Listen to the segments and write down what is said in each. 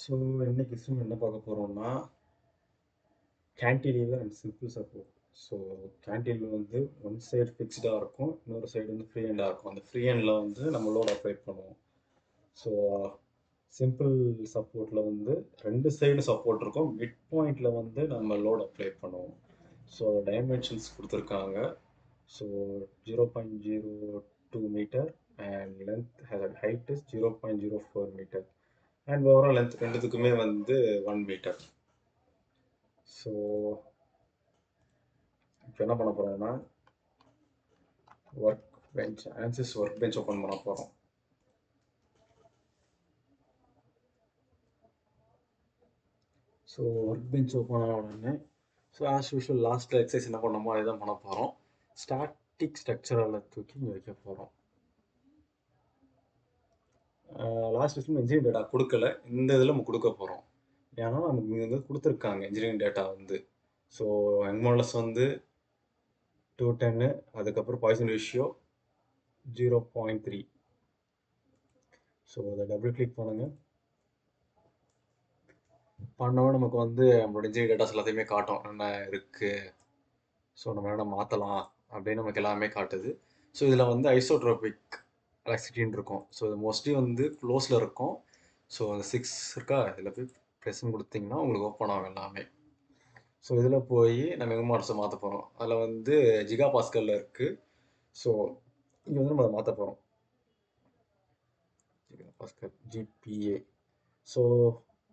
So இன்னைக்கு stream என்ன பார்க்க போகிறோம்னா cantilever and simple support. So cantilever வந்து ஒன் சைடு ஃபிக்ஸ்டாக இருக்கும், இன்னொரு சைடு வந்து ஃப்ரீ ஹேண்டாக இருக்கும். அந்த ஃப்ரீ ஹேண்டில் வந்து நம்ம லோட் அப்ளை பண்ணுவோம். ஸோ சிம்பிள் சப்போர்ட்டில் வந்து ரெண்டு சைடு சப்போர்ட் இருக்கும், மிட் பாயிண்டில் வந்து நம்ம லோட் அப்ளை பண்ணுவோம். ஸோ டைமென்ஷன்ஸ் கொடுத்துருக்காங்க. So 0.02 meter and length height is 0.04 meter and overall length ரெண்டுத்துக்குமே வந்து 1 மீட்டர். ஸோ இப்போ என்ன பண்ண போகிறோம்னா work bench Ansys work bench open பண்ண போகிறோம். ஸோ ஒர்க் பெஞ்ச் ஓப்பன் ஆன உடனே ஸோ ஆஸ் யூஷுவல் லாஸ்ட்டில் எக்ஸசைஸ் என்ன பண்ணோமோ அதை தான் பண்ண போகிறோம். ஸ்டாட்டிக் ஸ்ட்ரக்சரால் தூக்கி இங்கே வைக்க போகிறோம். லாஸ்ட் விஷயம் இன்ஜினியரிங் டேட்டா கொடுக்கல, இந்த இதில் நம்ம கொடுக்க போகிறோம். ஏன்னா நமக்கு இங்கே வந்து கொடுத்துருக்காங்க இன்ஜினியரிங் டேட்டா வந்து. ஸோ எங்மாலஸ் வந்து 210, அதுக்கப்புறம் பாய்சன் ரேஷியோ 0.3. ஸோ அதை டபுள் கிளிக் பண்ணுங்கள். பண்ணவும் நமக்கு வந்து நம்மளோட இன்ஜினியரிங் டேட்டாஸ் எல்லாத்தையுமே காட்டும், என்ன இருக்குது. ஸோ நம்ம என்ன மாற்றலாம் அப்படின்னு நமக்கு எல்லாமே காட்டுது. ஸோ இதில் வந்து ஐசோட்ரோபிக் எலக்ட்ரிசிட்டின்னு இருக்கும். ஸோ இது மோஸ்ட்லி வந்து க்ளோஸில் இருக்கும். ஸோ அந்த 6 இருக்கா, இதில் போய் ப்ரெஸ்ன்னு கொடுத்தீங்கன்னா உங்களுக்கு ஓப்பன் ஆகும் எல்லாமே. ஸோ இதில் போய் நம்ம எங்கே மாடல்ஸை மாற்ற போகிறோம். அதில் வந்து ஜிகா பாஸ்கலில் இருக்குது. ஸோ இங்கே வந்து நம்ம அதை மாற்ற போகிறோம். Giga pascal GPa. So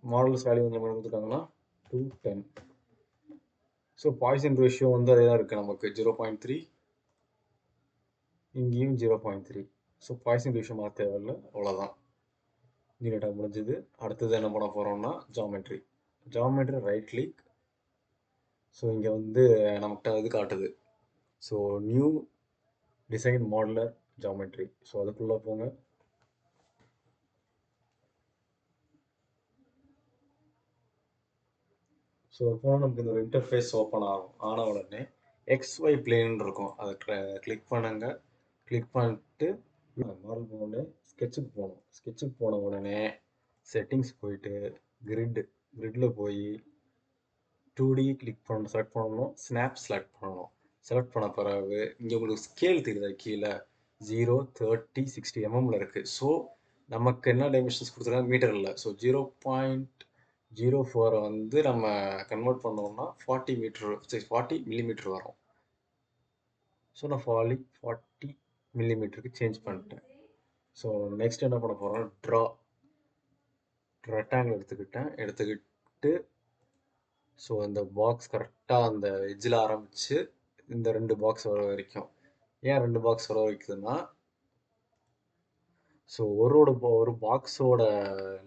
models value வந்து நம்ம கொடுத்துருக்காங்கன்னா 210. ஸோ பாய்சன் ரேஷியோ வந்து அதே தான் இருக்குது நமக்கு 0.3, இங்கேயும் 0.3. ஸோ பாய்சன் ரேஷியோ மாற்ற தேவையில்லை, அவ்வளோதான். டேட்டா முடிஞ்சது. அடுத்தது என்ன பண்ண போகிறோம்னா ஜாமெட்ரி ரைட் கிளிக். ஸோ இங்கே வந்து நமக்கு இது காட்டுது. So new design modeler geometry. So அதுக்குள்ளே போங்க. ஸோ போனால் நமக்கு இந்த ஒரு இன்டர்ஃபேஸ் ஓப்பன் ஆகும். ஆன உடனே XY பிளேன் இருக்கும், அதை கிளிக் பண்ணுங்க. கிளிக் பண்ணிட்டு மாடல் போனோடனே ஸ்கெட்சுக்கு போகணும். ஸ்கெட்சுக்கு போன உடனே செட்டிங்ஸ் போயிட்டு கிரிட்டில் போய் 2D கிளிக் பண்ணணும், செலக்ட் பண்ணணும், ஸ்னாப் செலக்ட் பண்ணணும். செலக்ட் பண்ண பிறகு இங்கே உங்களுக்கு ஸ்கேல் தெரியுதா கீழே 0, 30, 60 mm இருக்குது. ஸோ நமக்கு என்ன டைமென்ஷன்ஸ் கொடுத்துருக்காங்க மீட்டரில். ஸோ 0.04 வந்து நம்ம கன்வெர்ட் பண்ணோம்னா 40 மீட்டர் 40 மில்லிமீட்டர் வரும். ஸோ நான் 40 மில்லிமீட்டருக்கு சேஞ்ச் பண்ணிட்டேன். ஸோ நெக்ஸ்ட் என்ன பண்ண போகிறோம்னா ரெக்டாங்கிள் எடுத்துக்கிட்டு ஸோ அந்த பாக்ஸ் கரெக்டாக அந்த எட்ஜில் ஆரம்பித்து இந்த 2 பாக்ஸ் வர வரைக்கும். ஏன் 2 பாக்ஸ் வர வைக்குதுன்னா, ஸோ ஒரு பாக்ஸோட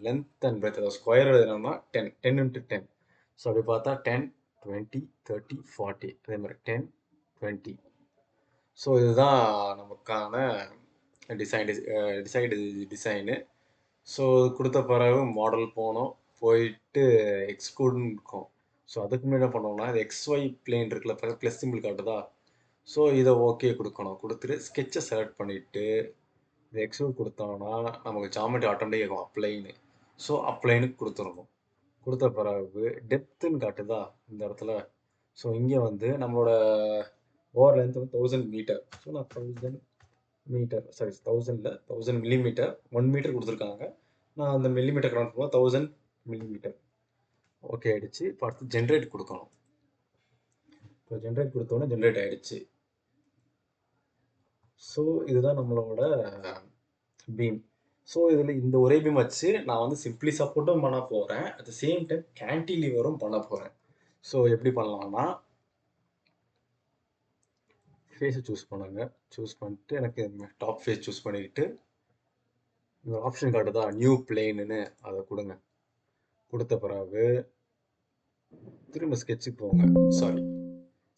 லென்த் அண்ட் பிரெத், அதாவது ஸ்கொயர் என்னன்னா 10 × 10. ஸோ அப்படி பார்த்தா 10, 20, 30, 40, அதே மாதிரி 10, 20. ஸோ இதுதான் நமக்கான டிசைனு. ஸோ கொடுத்த பிறகு மாடல் போயிட்டு எக்ஸ்க்ளூட்னு இருக்கும். ஸோ அதுக்கு முன்னாடி என்ன பண்ணோம்னா இது XY பிளேன் இருக்குல்ல, ப்ளஸ் சிம்பிள் காட்டுதா. ஸோ இதை ஓகே கொடுக்கணும். கொடுத்துட்டு ஸ்கெட்சை செலக்ட் பண்ணிவிட்டு இது எக்ஸ்க்ளூட் கொடுத்தோம்னா நமக்கு ஜாமெட்ரி ஆட்டோமேட்டிக் இருக்கும் அப்ளைன்னு. ஸோ அப்ளைனுக்கு கொடுத்துடணும். கொடுத்த பிறகு டெப்த்துன்னு காட்டுதா இந்த இடத்துல. ஸோ இங்கே வந்து நம்மளோட ஓவர் லென்த் வந்து 1000 மீட்டர். ஸோ நான் 1000 மீட்டர், சாரி 1000 மில்லிமீட்டர், 1 மீட்டர் கொடுத்துருக்காங்க. நான் அந்த மில்லிமீட்டர் கனெக்ட் பண்ணுவோம், 1000 மில்லிமீட்டர். ஓகே ஆகிடுச்சு. இப்போ அடுத்து ஜென்ரேட் கொடுக்கணும். இப்போ ஜென்ரேட் கொடுத்தோன்னே ஜென்ரேட் ஆகிடுச்சு. ஸோ இதுதான் நம்மளோட பீம். ஸோ இதில் இந்த ஒரே பீம் வச்சு நான் வந்து சிம்பிளி சப்போர்ட்டும் பண்ண போகிறேன், அட் த சேம் டைம் கேன்டிலீவரும் பண்ண போகிறேன். ஸோ எப்படி பண்ணலாம்னா ஃபேஸை சூஸ் பண்ணுங்க. சூஸ் பண்ணிட்டு எனக்கு டாப் ஃபேஸ் சூஸ் பண்ணிக்கிட்டு இந்த ஆப்ஷன் காட்டுதா நியூ பிளேன்னு, அதை கொடுங்க. கொடுத்த பிறகு திரும்ப ஸ்கெட்சுக்கு போங்க.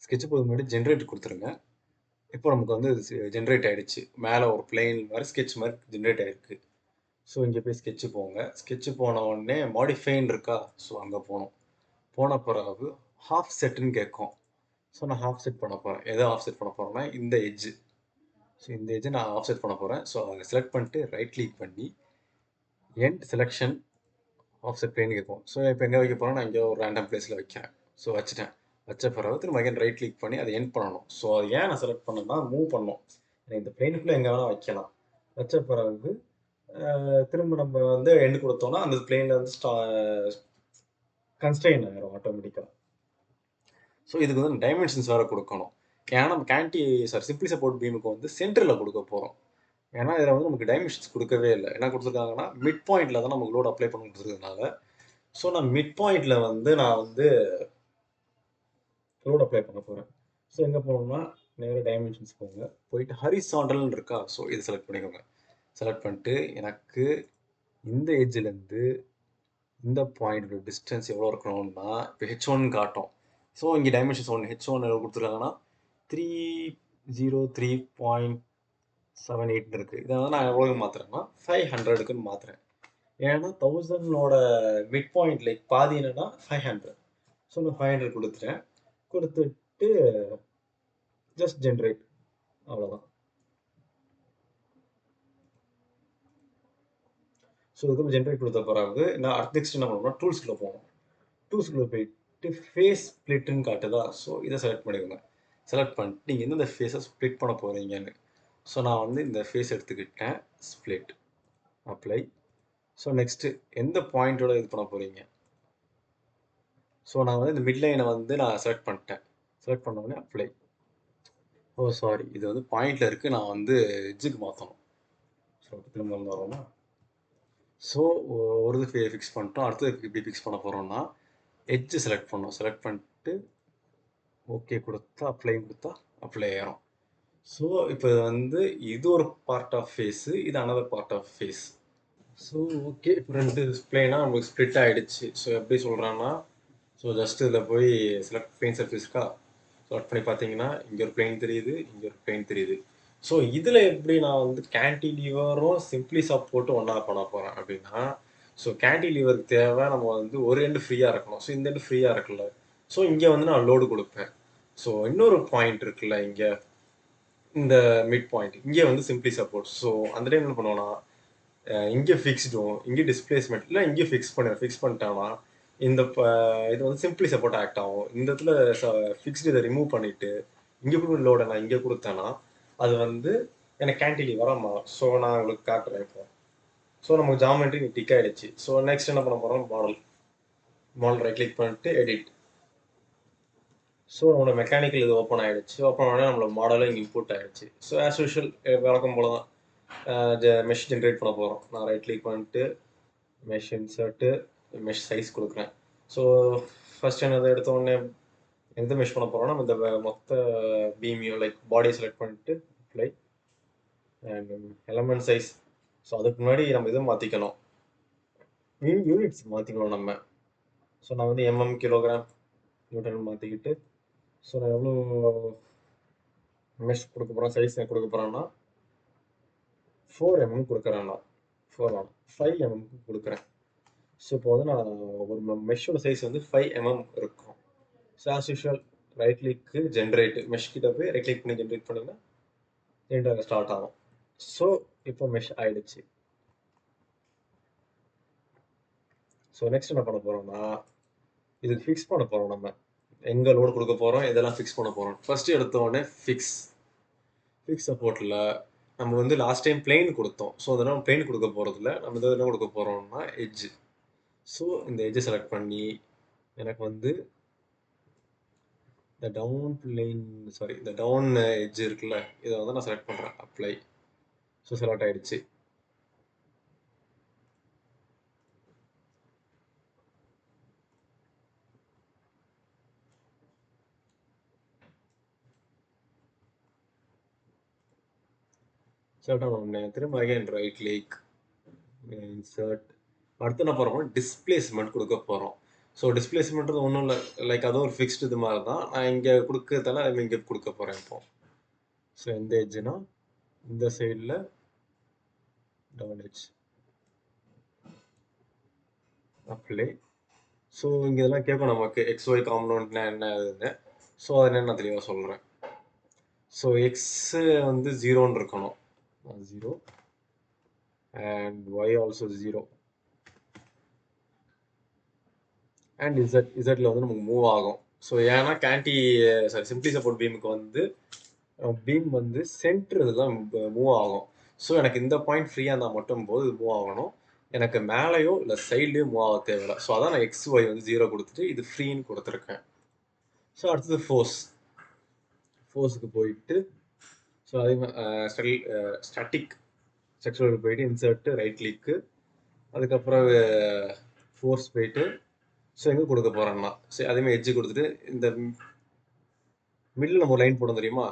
ஸ்கெட்சு போக முன்னாடி ஜென்ரேட் கொடுத்துருங்க. இப்போ நமக்கு வந்து ஜென்ரேட் ஆகிடுச்சு. மேலே ஒரு பிளெயின் மாதிரி ஸ்கெட்ச் மாதிரி ஜென்ரேட் ஆகிருக்கு. ஸோ இங்கே போய் ஸ்கெட்சு போங்க. ஸ்கெட்சு போன உடனே மாடிஃபைன் இருக்கா, ஸோ அங்கே போன பிறகு ஹாஃப் செட்டுன்னு கேட்கும். ஸோ நான் ஹாஃப் செட் பண்ண போகிறேன். எதை ஆஃப் செட் பண்ண போகிறேன்னா இந்த எட்ஜு. ஸோ இந்த எட்ஜை நான் ஆஃப் செட் பண்ண போகிறேன். ஸோ அதை செலக்ட் பண்ணிட்டு ரைட் கிளிக் பண்ணி எண்ட் செலெக்ஷன் ஆஃப்செட் பிளேன் கேட்கும். ஸோ இப்போ எங்கே வைக்க போகிறோம், நான் இங்கே ஒரு ரேண்டம் பிளேஸில் வைக்கிறேன். ஸோ வச்சுட்டேன். வச்ச பிறகு திரும்ப அகைன் ரைட் கிளிக் பண்ணி அதை எண்ட் பண்ணணும். ஸோ அது ஏன் நான் செலக்ட் பண்ணேன்னா மூவ் பண்ணணும். எனக்கு இந்த பிளேனுக்குள்ளே எங்கே வேணால் வைக்கலாம். வச்ச பிறகு திரும்ப நம்ம வந்து எண்டு கொடுத்தோம்னா அந்த பிளேனில் வந்து கன்ஸ்ட்ரெயின் ஆகிரும் ஆட்டோமேட்டிக்காக. ஸோ இதுக்கு வந்து டைமென்ஷன்ஸ் வேறு கொடுக்கணும். ஏன்னா நம்ம சிம்பிளி சப்போர்ட் பீமுக்கு வந்து சென்டரில் கொடுக்க போகிறோம். ஏன்னா இதில் வந்து நமக்கு டைமென்ஷன்ஸ் கொடுக்கவே இல்லை. என்ன கொடுத்துருக்காங்கன்னா மிட் பாயிண்டில் தான் நமக்கு லோட் அப்ளை பண்ண கொடுத்துருக்கனால, ஸோ நான் மிட் பாயிண்டில் வந்து நான் வந்து லோட் அப்ளை பண்ண போகிறேன். ஸோ எங்கே போகணும்னா நேராக டைமென்ஷன்ஸ் போங்க. போயிட்டு ஹரிசாண்டல்னு இருக்கா, ஸோ இதை செலக்ட் பண்ணிக்கோங்க. செலக்ட் பண்ணிட்டு எனக்கு இந்த எட்ஜிலேருந்து இந்த பாயிண்ட் டிஸ்டன்ஸ் எவ்வளோ இருக்கணும்னா இப்போ H1 காட்டும். ஸோ இங்கே டைமென்ஷன்ஸ் H1 எவ்வளோ கொடுத்துருக்காங்கன்னா 303.78 இருக்குது. இதை வந்து நான் எவ்வளோக்கு மாற்றுறேன்னா 500க்குன்னு மாற்றுறேன். ஏன்னா 1000ஓட மிட் பாயிண்ட் லைக் பாதி என்னன்னா 500. ஸோ நான் 500 கொடுத்துட்டேன். கொடுத்துட்டு ஜஸ்ட் ஜென்ரேட், அவ்வளோதான். ஸோ இதுக்கு ஜென்ரேட் கொடுத்த பிறகு நான் நெக்ஸ்ட் என்ன பண்ணணும்னா டூல்ஸ்குள்ளே போகணும். டூல்ஸ்குள்ளே போயிட்டு ஃபேஸ் ஸ்ப்ளிட்டுன்னு காட்டுதா, ஸோ இதை செலக்ட் பண்ணிக்கோங்க. செலக்ட் பண்ணிட்டு நீங்கள் எந்தெந்த ஃபேஸை ஸ்ப்ளிட் பண்ண போகிறீங்கன்னு. ஸோ நான் வந்து இந்த ஃபேஸ் எடுத்துக்கிட்டேன், ஸ்ப்ளிட், அப்ளை. ஸோ நெக்ஸ்ட்டு எந்த பாயிண்டோட இது பண்ண போகிறீங்க. ஸோ நான் வந்து இந்த மிட்லைனை வந்து நான் செலக்ட் பண்ணிட்டேன். செலக்ட் பண்ண உடனே அப்ளை. ஓ சாரி, இது வந்து பாயிண்டில் இருக்குது, நான் வந்து எட்ஜுக்கு மாற்றணும். ஸோ திரும்ப வந்து வரோம்னா, ஸோ ஒரு இது ஃபிக்ஸ் பண்ணிட்டோம். அடுத்தது எப்படி ஃபிக்ஸ் பண்ண போகிறோம்னா எட்ஜு செலக்ட் பண்ணோம். செலக்ட் பண்ணிட்டு ஓகே கொடுத்தா அப்ளை கொடுத்தா அப்ளை ஆயிரும். ஸோ இப்போ வந்து இது ஒரு பார்ட் ஆஃப் ஃபேஸு, இது another part of face. So okay, இப்போ 2 பிளேனாக நம்மளுக்கு ஸ்ப்ளிட் ஆகிடுச்சு. ஸோ எப்படி சொல்கிறேன்னா, ஸோ ஜஸ்ட் இதில் போய் செலக்ட் பிளேன் சர்ஃபேஸ்க்கா செலக்ட் பண்ணி பார்த்தீங்கன்னா இங்கே ஒரு பிளேன் தெரியுது, இங்கே ஒரு பிளேன் தெரியுது. ஸோ இதில் எப்படி நான் வந்து கேன்டிலீவரும் சிம்பிளி சப்போர்ட்டும் ஒன்றா பண்ண போகிறேன் அப்படின்னா, ஸோ கேன்டிலீவருக்கு தேவை நம்ம வந்து ஒரு எண்டு ஃப்ரீயாக இருக்கணும். ஸோ இந்த எண்டு ஃப்ரீயாக இருக்குல்ல, ஸோ இங்கே வந்து நான் லோடு கொடுப்பேன். ஸோ இன்னொரு பாயிண்ட் இருக்குல்ல இங்கே, இந்த மிட் பாயிண்ட் இங்கே வந்து சிம்பிளி சப்போர்ட். ஸோ அந்த டைம் என்ன பண்ணுவோன்னா இங்கே ஃபிக்ஸ்டும் இங்கே டிஸ்பிளேஸ்மெண்ட் இல்லை இங்கே ஃபிக்ஸ் பண்ணிட்டாங்கன்னா இந்த இது வந்து சிம்பிளி சப்போர்ட் ஆக்ட் ஆகும். இந்த இடத்துல ஃபிக்ஸ்டு இதை ரிமூவ் பண்ணிவிட்டு இங்கே கூட லோடை நான் இங்கே கொடுத்தேன்னா அது வந்து எனக்கு கேன்டிலீவராக மாறும். ஸோ நான் உங்களுக்கு காட்டுறேன் இப்போ. ஸோ நமக்கு ஜாமெண்ட்ரி டிக் ஆகிடுச்சு. ஸோ நெக்ஸ்ட் என்ன பண்ண போகிறோம், மாடல் ரைட் கிளிக் பண்ணிட்டு எடிட். ஸோ நம்மளோட மெக்கானிக்கல் இது ஓப்பன் ஆகிடுச்சு. ஓப்பன் ஆனால் நம்மளோட மாடலும் இங்கே இம்போர்ட் ஆகிடுச்சு. ஸோ ஆஸ் யூஷுவல் வழக்கம் போல தான் மெஷ் ஜென்ரேட் பண்ண போகிறோம். நான் ரைட் கிளிக் பண்ணிட்டு மெஷ் இன்சர்ட்டு, மெஷ் சைஸ் கொடுக்குறேன். ஸோ ஃபஸ்ட் என்னதை எடுத்த உடனே எந்த மெஷ் பண்ண போகிறோம்னா நம்ம இந்த மொத்த பீமையும் லைக் பாடியை செலக்ட் பண்ணிட்டு apply and element size. So அதுக்கு முன்னாடி நம்ம இதை மாற்றிக்கணும், யூனிட்ஸ் மாற்றிக்கணும் நம்ம. ஸோ நான் வந்து கிலோகிராம் நியூட்டன் மாற்றிக்கிட்டு, ஸோ நான் எவ்வளோ மெஷ் கொடுக்க போகிறேன், சைஸ் நான் கொடுக்க போகிறேன்னா 4 கொடுக்குறேன். நான் 5 கொடுக்குறேன். ஸோ இப்போ வந்து நான் ஒரு மெஷ்ஷோட சைஸ் வந்து 5 இருக்கும். ஸோ ஆஸ் யூஷுவல் ரைட் கிளிக்கு ஜென்ரேட், மெஷ் கிட்ட போய் ரைட் கிளிக் பண்ணி ஜென்ரேட் பண்ணிங்கன்னா ஜென்ரேட் ஸ்டார்ட் ஆகும். ஸோ இப்போ மெஷ் ஆயிடுச்சு. ஸோ நெக்ஸ்ட் என்ன பண்ண போகிறோம்னா இதுக்கு ஃபிக்ஸ் பண்ண போகிறோம். நம்ம எங்கே லோடு கொடுக்க போகிறோம், இதெல்லாம் ஃபிக்ஸ் பண்ண போகிறோம். ஃபஸ்ட்டு எடுத்த உடனே ஃபிக்ஸ் சப்போர்ட்டில் நம்ம வந்து லாஸ்ட் டைம் பிளெயின் கொடுத்தோம். ஸோ அதெல்லாம் பிளெயின் கொடுக்க போகிறதில்ல, நம்ம இதை என்ன கொடுக்க போகிறோம்னா எட்ஜ். ஸோ இந்த எட்ஜை செலக்ட் பண்ணி எனக்கு வந்து இந்த டவுன் எட்ஜ் இருக்குல்ல, இதை வந்து நான் செலக்ட் பண்ணுறேன், அப்ளை. ஸோ செலக்ட் ஆகிடுச்சு. செலக்ட் ஆன உடனே திரும்ப அகைன் ரைட் கிளிக் இன்சர்ட். அடுத்து என்ன போகிறோம், டிஸ்பிளேஸ்மெண்ட் கொடுக்க போகிறோம். ஸோ டிஸ்பிளேஸ்மெண்ட்றது ஒன்றும் இல்லை, லைக் அதுவும் ஒரு ஃபிக்ஸ்டு இது மாதிரி தான். நான் இங்கே கொடுக்கறதால இங்கே கொடுக்க போகிறேன் இப்போ. ஸோ எந்த எட்ஜுனா இந்த சைடில் டவுன் எட்ஜ், அப்ளை. ஸோ இங்கே இதெல்லாம் கேட்கும் நமக்கு XY காம்பனண்ட்னா என்ன இதுன்னு. ஸோ அது என்ன நான் தெளிவாக சொல்கிறேன். ஸோ எக்ஸு வந்து 0ன்னு இருக்கணும், 0 அண்ட் Y ஆல்சோ 0. அண்ட் இசட்ல வந்து நமக்கு மூவ் ஆகும். ஸோ ஏன்னா சாரி சிம்பிளி சப்போர்ட் பீமுக்கு வந்து பீம் வந்து சென்டர் தான் மூவ் ஆகும். ஸோ எனக்கு இந்த பாயிண்ட் ஃப்ரீயாக இருந்தால் மட்டும் போது இது மூவ் ஆகணும். எனக்கு மேலேயோ இல்லை சைட்லேயோ மூவ் ஆக தேவையில்லை. ஸோ அதான் நான் எக்ஸ் ஒய் வந்து 0 கொடுத்துட்டு இது ஃப்ரீன்னு கொடுத்துருக்கேன். ஸோ அடுத்தது ஃபோர்ஸுக்கு போயிட்டு ஸோ அதே மாதிரி ஸ்டாட்டிக் செக்ஷுவல் போயிட்டு இன்சர்ட்டு ரைட் கிளிக்கு அதுக்கப்புறம் ஃபோர்ஸ் போயிட்டு ஸோ எங்கே கொடுக்க போகிறேன்னா சரி அதேமாதிரி எட்ஜு கொடுத்துட்டு இந்த மிடில் நம்ம லைன் போட தெரியுமா?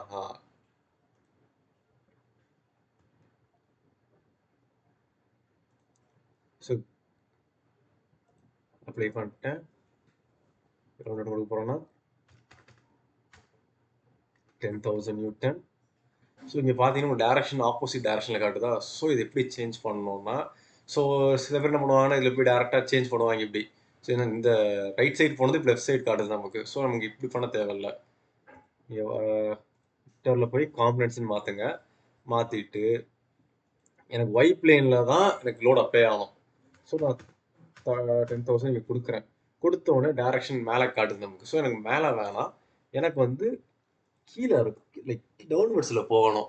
ஸோ அப்ளை பண்ணிட்டேன். எவ்வளோ கொடுக்க போகிறோன்னா 10,000 நியூட்டன். ஸோ இங்கே பார்த்தீங்கன்னா டேரக்ஷன் ஆப்போசிட் டேரக்ஷனில் காட்டுதா? ஸோ இது எப்படி சேஞ்ச் பண்ணணும்னா ஸோ சில பேர் என்ன பண்ணுவாங்கன்னா இதில் போய் டேரெக்டாக சேஞ்ச் பண்ணுவாங்க இப்படி. ஸோ இந்த ரைட் சைடு போனது இப்போ லெஃப்ட் சைடு காட்டுது நமக்கு. ஸோ நமக்கு இப்படி பண்ண தேவையில்ல. விக்டரில் போய் காம்பனன்ட்ஸ்னு மாற்றுங்க. மாற்றிட்டு எனக்கு ஒய் பிளேனில் தான் எனக்கு லோட் அப்ளை ஆகணும். ஸோ நான் 10,000 இங்கே கொடுக்குறேன். கொடுத்த உடனே டேரக்ஷன் மேலே காட்டுது நமக்கு. ஸோ எனக்கு மேலே வேணாம், எனக்கு வந்து கீழே இருக்கு லைக் டவுன்வர்ட்ஸில் போகணும்.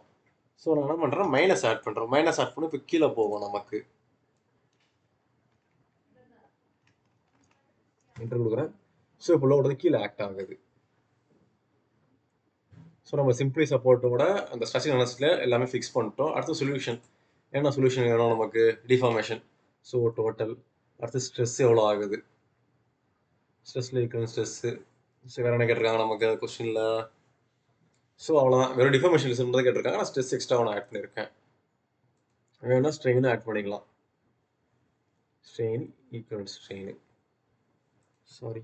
ஸோ நான் என்ன பண்ணுறேன் மைனஸ் ஆட் பண்ணுறேன். மைனஸ் ஆட் பண்ணி இப்போ கீழே போகும் நமக்கு. என்ட்ரு கொடுக்குறேன். ஸோ இப்போ லோட் வந்து கீழே ஆக்ட் ஆகுது. ஸோ நம்ம சிம்பிளி சப்போர்ட்டோட அந்த ஸ்ட்ரெச்சிங் அனாலிசிஸில் எல்லாமே ஃபிக்ஸ் பண்ணிட்டோம். அடுத்த சொல்யூஷன் என்ன சொல்யூஷன் வேணும் நமக்கு? டிஃபார்மேஷன். ஸோ டோட்டல் அடுத்து ஸ்ட்ரெஸ் எவ்வளோ ஆகுது? ஸ்ட்ரெஸ்ஸில் இருக்கிற ஸ்ட்ரெஸ்ஸு ஸோ வேறு என்ன கேட்டிருக்காங்க நமக்கு கொஸ்டினில்? ஸோ அவ்வளோதான், வெறும் டிஃபார்மேஷன் ரிசல்ட் தான் கேட்டிருக்காங்க. நான் ஸ்ட்ரெஸ் எக்ஸ்ட்ரா நான் ஆட் பண்ணியிருக்கேன். வேணும்னா ஸ்ட்ரெயின் ஆட் பண்ணிக்கலாம். Strain equal strain sorry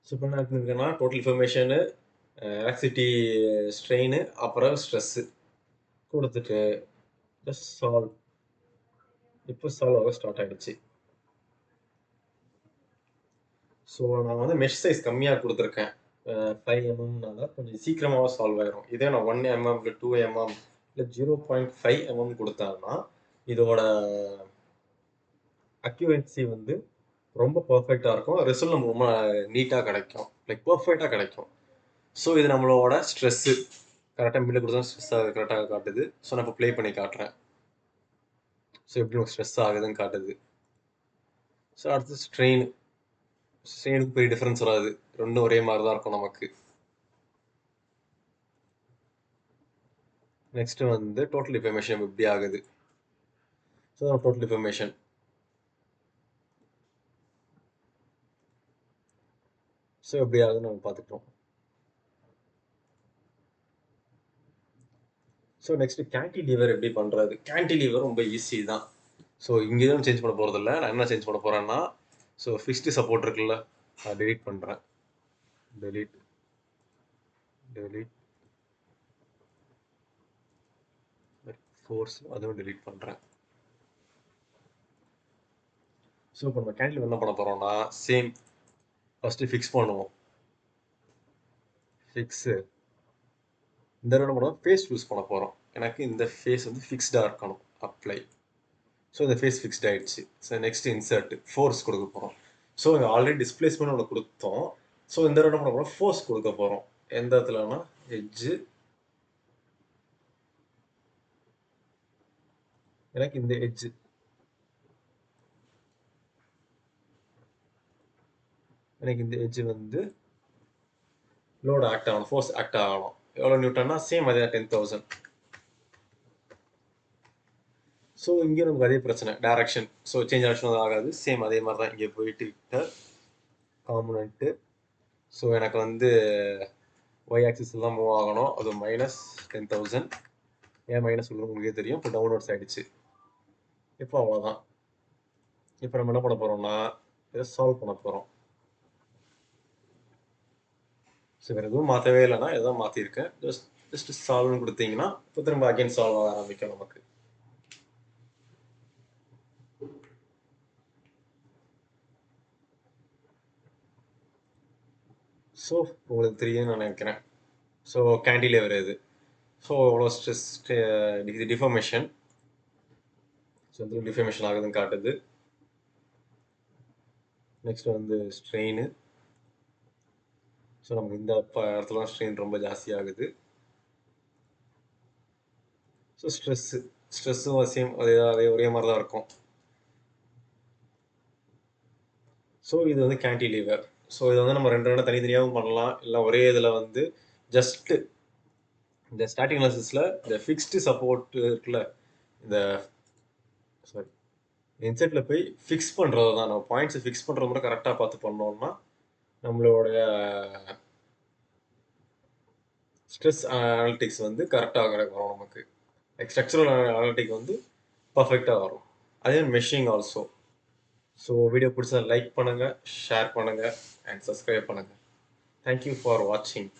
so இப்போ என்ன ஆட் பண்ணியிருக்கேன்னா டோட்டல் இன்ஃபர்மேஷனு ஆக்சிட்டி ஸ்ட்ரெயின் அப்புறம் ஸ்ட்ரெஸ்ஸு கொடுத்துட்டு ஜஸ்ட் சால்வ். இப்போ சால்வ் ஆக ஸ்டார்ட் ஆகிடுச்சு. ஸோ நான் வந்து மெஷ் சைஸ் கம்மியாக கொடுத்துருக்கேன். 5 mmனால கொஞ்சம் சீக்கிரமாக சால்வ் ஆயிரும். இதே நான் 1 mm இல்லை 2 mm இல்லை 0.5 mm கொடுத்தாங்கன்னா இதோட அக்யூரன்சி வந்து ரொம்ப பர்ஃபெக்டாக இருக்கும். ரிசல்ட் நம்ம ரொம்ப நீட்டாக கிடைக்கும், லைக் பர்ஃபெக்டாக கிடைக்கும். ஸோ இது நம்மளோட ஸ்ட்ரெஸ்ஸு கரெக்டாக மில்ல கொடுத்தா ஸ்ட்ரெஸ் கரெக்டாக காட்டுது. ஸோ நான் இப்போ ப்ளே பண்ணி காட்டுறேன். ஸோ எப்படி நமக்கு ஸ்ட்ரெஸ் ஆகுதுன்னு காட்டுது. ஸோ அடுத்து ஸ்ட்ரெயினுக்கு பெரிய டிஃப்ரென்ஸ் வராது, ரெண்டும் ஒரே மாதிரி தான் இருக்கும் நமக்கு. நெக்ஸ்ட் வந்து டோட்டல் டிஃபர்மேஷன் எப்படி ஆகுது? ஸோ டோட்டல் டிஃபர்மேஷன் ஸோ எப்படி ஆகுதுன்னு நம்ம பார்த்துக்கிறோம். ஸோ நெக்ஸ்ட் கேன்டிலீவர் எப்படி பண்ணுறது? கேன்டிலீவர் ரொம்ப ஈஸி தான். ஸோ இங்கே தான் சேஞ்ச் பண்ண போகிறது இல்லை. நான் என்ன சேஞ்ச் பண்ண போகிறேன்னா ஸோ ஃபிக்ஸ்டு சப்போர்ட் இருக்குல்ல, அதை டெலீட் பண்ணுறேன். டெலீட் ஃபோர்ஸ் அதுவும் டெலீட் பண்ணுறேன். ஸோ இப்போ நம்ம கேண்டில் என்ன பண்ண போகிறோம்னா சேம் ஃபஸ்ட்டு ஃபிக்ஸ் பண்ணுவோம். ஃபிக்ஸு இந்த தடவை என்ன பண்ணுவோம், ஃபேஸ் சூஸ் பண்ண போகிறோம். எனக்கு இந்த ஃபேஸ் வந்து ஃபிக்ஸ்டாக இருக்கணும். அப்ளை. ஸோ இந்த ஃபேஸ் ஃபிக்ஸ்ட் ஆகிடுச்சு. ஸோ நெக்ஸ்ட் இன்சர்ட் ஃபோர்ஸ் கொடுக்க போகிறோம். ஸோ இங்கே ஆல்ரெடி டிஸ்பிளேஸ்மெண்ட் ஒன்று கொடுத்தோம். ஸோ இந்த தடவை என்ன பண்ண போகிறோம், ஃபோர்ஸ் கொடுக்க போகிறோம். எந்த இடத்துலனா எட்ஜு, எனக்கு இந்த எட்ஜு வந்து லோட் ஆக்ட் ஆகணும், ஃபோர்ஸ் ஆக்ட் ஆகணும். எவ்வளோ நியூட்டன்னா சேம் அதே 10,000. ஸோ இங்கே நமக்கு அதே பிரச்சனை, டேரக்ஷன். ஸோ சேஞ்ச் ஆக்ஷன் ஆகாது, சேம் அதே மாதிரி தான் இங்கே போயிட்டு காம்பனண்ட்டு. ஸோ எனக்கு வந்து ஒய் ஆக்சிஸ் தான் மூவ் ஆகணும். அது -10,000. ஏன் மைனஸ் சொல்லுறது உங்களுக்கே தெரியும். இப்போ டவுன்வர்ட்ஸ் ஆகிடுச்சு. இப்போ அவ்வளோதான். இப்போ நம்ம என்ன பண்ண போகிறோம்னா இதை சால்வ் பண்ண போகிறோம். ஸோ வேறு எதுவும் மாற்றவே இல்லைன்னா எதாவது மாற்றிருக்கேன். ஜஸ்ட் சால்வ்னு கொடுத்தீங்கன்னா இப்போ திரும்ப அகைன் சால்வ் ஆக ஆரம்பிக்கும் நமக்கு. ஸோ உங்களுக்கு தெரியும்னு நான் நினைக்கிறேன். ஸோ கேண்டிலேவர் இது. ஸோ அவ்வளோ ஸ்ட்ரெஸ் இது டிஃபர்மேஷன். ஸோ வந்து டிஃபர்மேஷன் ஆகுதுன்னு காட்டுது. நெக்ஸ்ட் வந்து ஸ்ட்ரெயின். ஸோ நமக்கு இந்த இடத்துல ஸ்ட்ரெயின் ரொம்ப ஜாஸ்தி ஆகுது. ஸோ ஸ்ட்ரெஸ்ஸும் சேம் அதே ஒரே மாதிரி தான் இருக்கும். ஸோ இது வந்து கேன்டிலீவர். ஸோ இது வந்து நம்ம ரெண்டு தனித்தனியாகவும் பண்ணலாம், இல்லை ஒரே இதில் வந்து ஜஸ்ட் இந்த ஸ்டாட்டிக் அனாலிசிஸில் இந்த ஃபிக்ஸ்டு சப்போர்ட் இருக்குல்ல, இந்த சாரி இன்செட்டில் போய் ஃபிக்ஸ் பண்ணுறது தான். நம்ம பாயிண்ட்ஸை ஃபிக்ஸ் பண்ணுறது மட்டும் கரெக்டாக பார்த்து பண்ணோம்னா நம்மளுடைய ஸ்ட்ரெஸ் அனாலிட்டிக்ஸ் வந்து கரெக்டாக வரும் நமக்கு. ஸ்ட்ரக்சரல் அனாலிட்டிக் வந்து பர்ஃபெக்டாக வரும். அதே மெஷிங் ஆல்சோ. ஸோ வீடியோ பிடிச்சா லைக் பண்ணுங்கள், ஷேர் பண்ணுங்கள் அண்ட் சப்ஸ்கிரைப் பண்ணுங்கள். தேங்க்யூ ஃபார் வாட்சிங்.